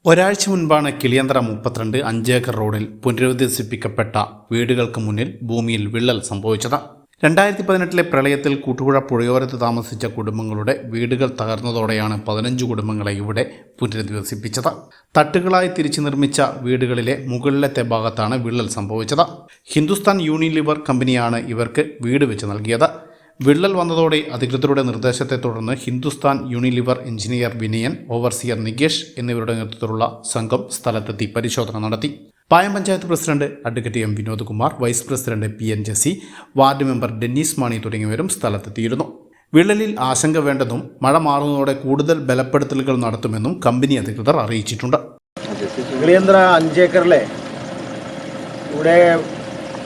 ഒരാഴ്ച മുൻപാണ് കിളിയന്തറ 32 5 ഏക്കർ റോഡിൽ പുനരധിവസിപ്പിക്കപ്പെട്ട വീടുകൾക്ക് മുന്നിൽ ഭൂമിയിൽ വിള്ളൽ സംഭവിച്ചത്. 2018 പ്രളയത്തിൽ കൂട്ടുപുഴ പുഴയോരത്ത് താമസിച്ച കുടുംബങ്ങളുടെ വീടുകൾ തകർന്നതോടെയാണ് 15 കുടുംബങ്ങളെ ഇവിടെ പുനരധിവസിപ്പിച്ചത്. തട്ടുകളായി തിരിച്ചു നിർമ്മിച്ച വീടുകളിലെ മുകളിലത്തെ ഭാഗത്താണ് വിള്ളൽ സംഭവിച്ചത്. ഹിന്ദുസ്ഥാൻ യൂണിലിവർ കമ്പനിയാണ് ഇവർക്ക് വീട് വെച്ച് നൽകിയത്. വിള്ളൽ വന്നതോടെ അധികൃതരുടെ നിർദ്ദേശത്തെ തുടർന്ന് Hindustan Unilever engineer Vinayan, overseer Nikesh എന്നിവരുടെ നേതൃത്വത്തിലുള്ള സംഘം സ്ഥലത്തെത്തി പരിശോധന നടത്തി. Payam panchayat president advocate M Vinodkumar, vice president PN Jessy, ward member Dennis Mani തുടങ്ങിയവരും സ്ഥലത്തെത്തിയിരുന്നു. വിള്ളലിൽ ആശങ്ക വേണ്ടെന്നും മഴ മാറുന്നതോടെ കൂടുതൽ ബലപ്പെടുത്തലുകൾ നടത്തുമെന്നും കമ്പനി അധികൃതർ അറിയിച്ചിട്ടുണ്ട്. കിളിയന്തറ 5 ഏക്കറിലെ ഇവിടെ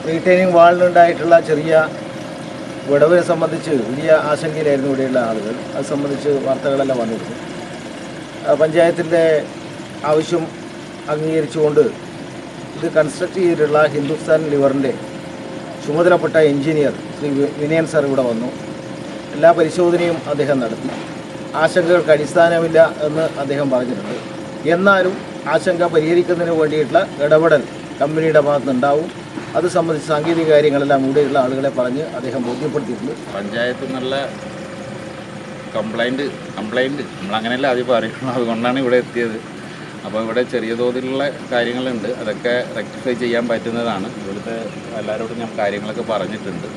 റീറ്റെയിനിങ് വാളിനുണ്ടായിട്ടുള്ള ചെറിയ വിടവിനെ സംബന്ധിച്ച് വലിയ ആശങ്കയിലായിരുന്നു ഇവിടെയുള്ള ആളുകൾ. അത് സംബന്ധിച്ച് വാർത്തകളെല്ലാം വന്നിരുന്നു. പഞ്ചായത്തിൻ്റെ ആവശ്യം അംഗീകരിച്ചുകൊണ്ട് ഇത് കൺസ്ട്രക്ട് ചെയ്തിട്ടുള്ള ഹിന്ദുസ്ഥാൻ ലിവറിൻ്റെ ചുമതലപ്പെട്ട എഞ്ചിനീയർ ശ്രീ വിനയൻ സാർ ഇവിടെ വന്നു. എല്ലാ പരിശോധനയും അദ്ദേഹം നടത്തി. ആശങ്കകൾക്ക് അടിസ്ഥാനമില്ല എന്ന് അദ്ദേഹം പറഞ്ഞിട്ടുണ്ട്. എന്നാലും ആശങ്ക പരിഹരിക്കുന്നതിന് വേണ്ടിയിട്ടുള്ള ഇടപെടൽ കമ്പനിയുടെ ഭാഗത്തുനിന്നുണ്ടാവും. അത് സംബന്ധിച്ച് സാങ്കേതിക കാര്യങ്ങളെല്ലാം ഇവിടെയുള്ള ആളുകളെ പറഞ്ഞ് അദ്ദേഹം ബോധ്യപ്പെടുത്തിയിട്ടുണ്ട്. പഞ്ചായത്ത് നല്ല കംപ്ലൈൻറ്റ് നമ്മളങ്ങനെയല്ല ആദ്യം പറയുന്നത്, അതുകൊണ്ടാണ് ഇവിടെ എത്തിയത്. അപ്പോൾ ഇവിടെ ചെറിയ തോതിലുള്ള കാര്യങ്ങളുണ്ട്, അതൊക്കെ റെക്ടിഫൈ ചെയ്യാൻ പറ്റുന്നതാണ്. ഇവിടുത്തെ എല്ലാവരോടും ഞാൻ കാര്യങ്ങളൊക്കെ പറഞ്ഞിട്ടുണ്ട്.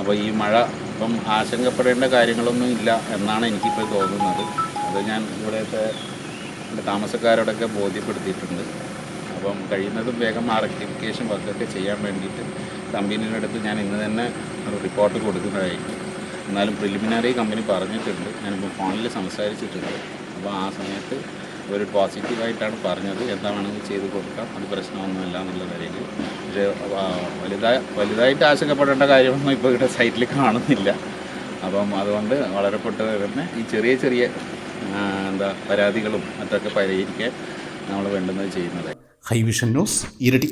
അപ്പോൾ ഈ മഴ ഇപ്പം ആശങ്കപ്പെടേണ്ട കാര്യങ്ങളൊന്നും ഇല്ല എന്നാണ് എനിക്കിപ്പോൾ തോന്നുന്നത്. അത് ഞാൻ ഇവിടുത്തെ താമസക്കാരോടൊക്കെ ബോധ്യപ്പെടുത്തിയിട്ടുണ്ട്. അപ്പം കഴിയുന്നതും വേഗം ആ റെക്ടിഫിക്കേഷൻ വർക്കൊക്കെ ചെയ്യാൻ വേണ്ടിയിട്ട് കമ്പനിയുടെ അടുത്ത് ഞാൻ ഇന്ന് തന്നെ ഒരു റിപ്പോർട്ട് കൊടുക്കുന്നതായിരിക്കും. എന്നാലും പ്രിലിമിനറി കമ്പനി പറഞ്ഞിട്ടുണ്ട്, ഞാനിപ്പോൾ ഫോണിൽ സംസാരിച്ചിട്ടുണ്ട്. അപ്പോൾ ആ സമയത്ത് ഒരു പോസിറ്റീവായിട്ടാണ് പറഞ്ഞത്, എന്താ വേണമെങ്കിൽ ചെയ്ത് കൊടുക്കാം, അത് പ്രശ്നമൊന്നുമില്ല എന്നുള്ള കാര്യങ്ങൾ. പക്ഷേ വലുതായിട്ട് ആശങ്കപ്പെടേണ്ട കാര്യമൊന്നും ഇപ്പോൾ ഇവിടെ സൈറ്റിൽ കാണുന്നില്ല. അപ്പം അതുകൊണ്ട് വളരെ പെട്ടെന്ന് തന്നെ ഈ ചെറിയ പരാതികളും മറ്റൊക്കെ പരിഹരിക്കാൻ നമ്മൾ വേണ്ടുന്നത് ചെയ്യുന്നത്. ഹൈവിഷൻ ന്യൂസ്, ഇരട്ടി.